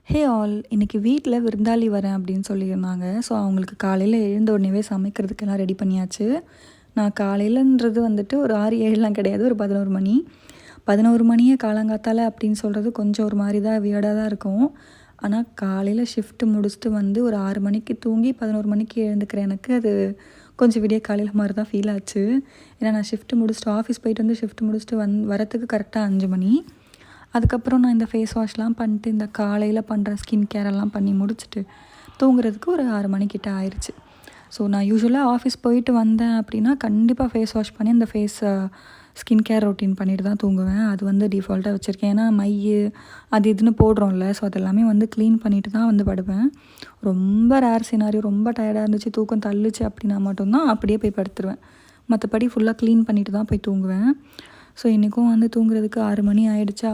Hey all, இன்னைக்கு வீட்டில் விருந்தாளி வரேன் அப்படின்னு சொல்லியிருந்தாங்க. ஸோ அவங்களுக்கு காலையில் எழுந்த உடனேவே சமைக்கிறதுக்கெல்லாம் ரெடி பண்ணியாச்சு. நான் காலையிலன்றது வந்துட்டு ஒரு 6, 7லாம் கிடையாது, ஒரு 11 மணி. 11 மணியே காலங்காத்தால அப்படின்னு சொல்கிறது கொஞ்சம் ஒரு மாதிரி தான் வியர்டாக தான் இருக்கும். ஆனால் காலையில் ஷிஃப்ட்டு முடிச்சுட்டு வந்து ஒரு 6 மணிக்கு தூங்கி 11 மணிக்கு எழுந்துக்கிற எனக்கு அது கொஞ்சம் விடிய காலையில் மாதிரி தான் ஃபீல் ஆச்சு. ஏன்னா நான் ஷிஃப்ட்டு முடிச்சுட்டு ஆஃபீஸ் போயிட்டு வந்து ஷிஃப்ட் முடிச்சுட்டு வரத்துக்கு கரெக்டாக 5 மணி. அதுக்கப்புறம் நான் இந்த ஃபேஸ் வாஷ்லாம் பண்ணிட்டு இந்த காலையில் பண்ணுற ஸ்கின் கேரெல்லாம் பண்ணி முடிச்சுட்டு தூங்குறதுக்கு ஒரு 6 மணிக்கிட்ட ஆயிடுச்சு. ஸோ நான் யூஸ்வலாக ஆஃபீஸ் போயிட்டு வந்தேன் அப்படின்னா கண்டிப்பாக ஃபேஸ் வாஷ் பண்ணி அந்த ஸ்கின் கேர் ரொட்டீன் பண்ணிட்டு தான் தூங்குவேன். அது வந்து டிஃபால்ட்டாக வச்சுருக்கேன். ஏன்னா மை அது இதுன்னு போடுறோம்ல, ஸோ அதெல்லாமே வந்து க்ளீன் பண்ணிவிட்டு தான் வந்து படுவேன். ரொம்ப ரேர் சினாரியோ ரொம்ப டயர்டாக இருந்துச்சு, தூக்கம் தள்ளுச்சு அப்படின்னா மட்டும்தான் அப்படியே போய் படுத்துருவேன். மற்றபடி ஃபுல்லாக க்ளீன் பண்ணிவிட்டு தான் போய் தூங்குவேன். ஸோ இன்றைக்கும் வந்து தூங்குறதுக்கு 6 மணி ஆகிடுச்சா,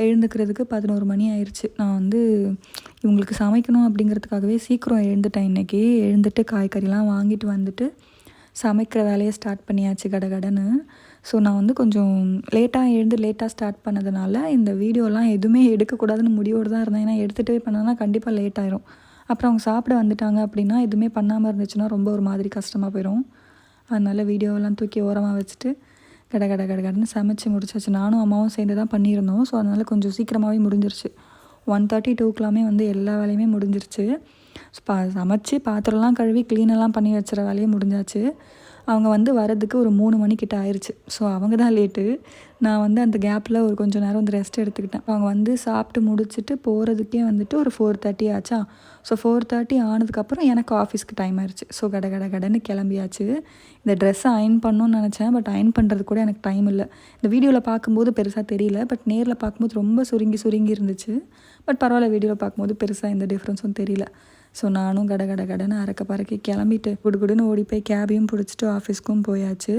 எழுந்துக்கிறதுக்கு 11 மணி ஆயிடுச்சு. நான் வந்து இவங்களுக்கு சமைக்கணும் அப்படிங்கிறதுக்காகவே சீக்கிரம் எழுந்துட்டேன் இன்றைக்கி. எழுந்துட்டு காய்கறிலாம் வாங்கிட்டு வந்துட்டு சமைக்கிற வேலையை ஸ்டார்ட் பண்ணியாச்சு கடகடன்னு. ஸோ நான் வந்து கொஞ்சம் லேட்டாக எழுந்து லேட்டாக ஸ்டார்ட் பண்ணதுனால இந்த வீடியோலாம் எதுவுமே எடுக்கக்கூடாதுன்னு முடிவோடு தான் இருந்தேன். ஏன்னா எடுத்துகிட்டு போய் பண்ணோன்னா கண்டிப்பாக லேட் ஆயிரும். அப்புறம் அவங்க சாப்பிட வந்துட்டாங்க அப்படின்னா எதுவுமே பண்ணாமல் இருந்துச்சுன்னா ரொம்ப ஒரு மாதிரி கஷ்டமாக போயிடும். அதனால் வீடியோவெல்லாம் தூக்கி ஓரமாக வச்சுட்டு கடகடன்னு சமைச்சு முடிச்சாச்சு. நானும் அம்மாவும் சேர்ந்து தான் பண்ணியிருந்தோம். ஸோ அதனால் கொஞ்சம் சீக்கிரமாகவே முடிஞ்சிருச்சு. 1:32க்குலாமே வந்து எல்லா வேலையுமே முடிஞ்சிருச்சு. சமைச்சு பாத்திரம்லாம் கழுவி க்ளீனெல்லாம் பண்ணி வச்சுற வேலையே முடிஞ்சாச்சு. அவங்க வந்து வரதுக்கு ஒரு 3 மணிக்கிட்ட ஆயிடுச்சு. ஸோ அவங்க தான் லேட்டு. நான் வந்து அந்த கேப்பில் ஒரு கொஞ்சம் நேரம் வந்து ரெஸ்ட் எடுத்துக்கிட்டேன். அவங்க வந்து சாப்பிட்டு முடிச்சுட்டு போகிறதுக்கே வந்துட்டு ஒரு 4:30 ஆச்சா. ஸோ 4:30 ஆனதுக்கப்புறம் எனக்கு ஆஃபீஸ்க்கு டைம் ஆயிடுச்சு. ஸோ கடன்னு கிளம்பியாச்சு. இந்த ட்ரெஸ்ஸை அயர்ன் பண்ணணும்னு நினச்சேன். பட் அயர்ன் பண்ணுறது கூட எனக்கு டைம் இல்லை. இந்த வீடியோவில் பார்க்கும்போது பெருசாக தெரியல, பட் நேரில் பார்க்கும்போது ரொம்ப சுருங்கி இருந்துச்சு. பட் பரவாயில்ல, வீடியோவில் பார்க்கும்போது பெருசாக எந்த டிஃப்ரென்ஸும் தெரியல. ஸோ நானும் கடன்னு அறக்க பறக்கி கிளம்பிட்டு குடுகுடுன்னு ஓடி போய் கேபையும் பிடிச்சிட்டு ஆஃபீஸ்க்கும் போயாச்சு.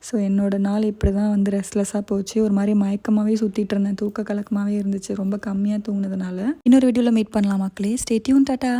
ஸோ என்னோடய நாள் இப்படி தான் வந்து ரெஸ்ட்லெஸ்ஸாக போச்சு. ஒரு மாதிரி மயக்கமாகவே சுற்றிட்டு இருந்தேன். தூக்க கலக்கமாகவே இருந்துச்சு ரொம்ப கம்மியாக தூங்கினதுனால. இன்னொரு வீடியோவில் மீட் பண்ணலாம் மக்களே. Stay tune. டாட்டா.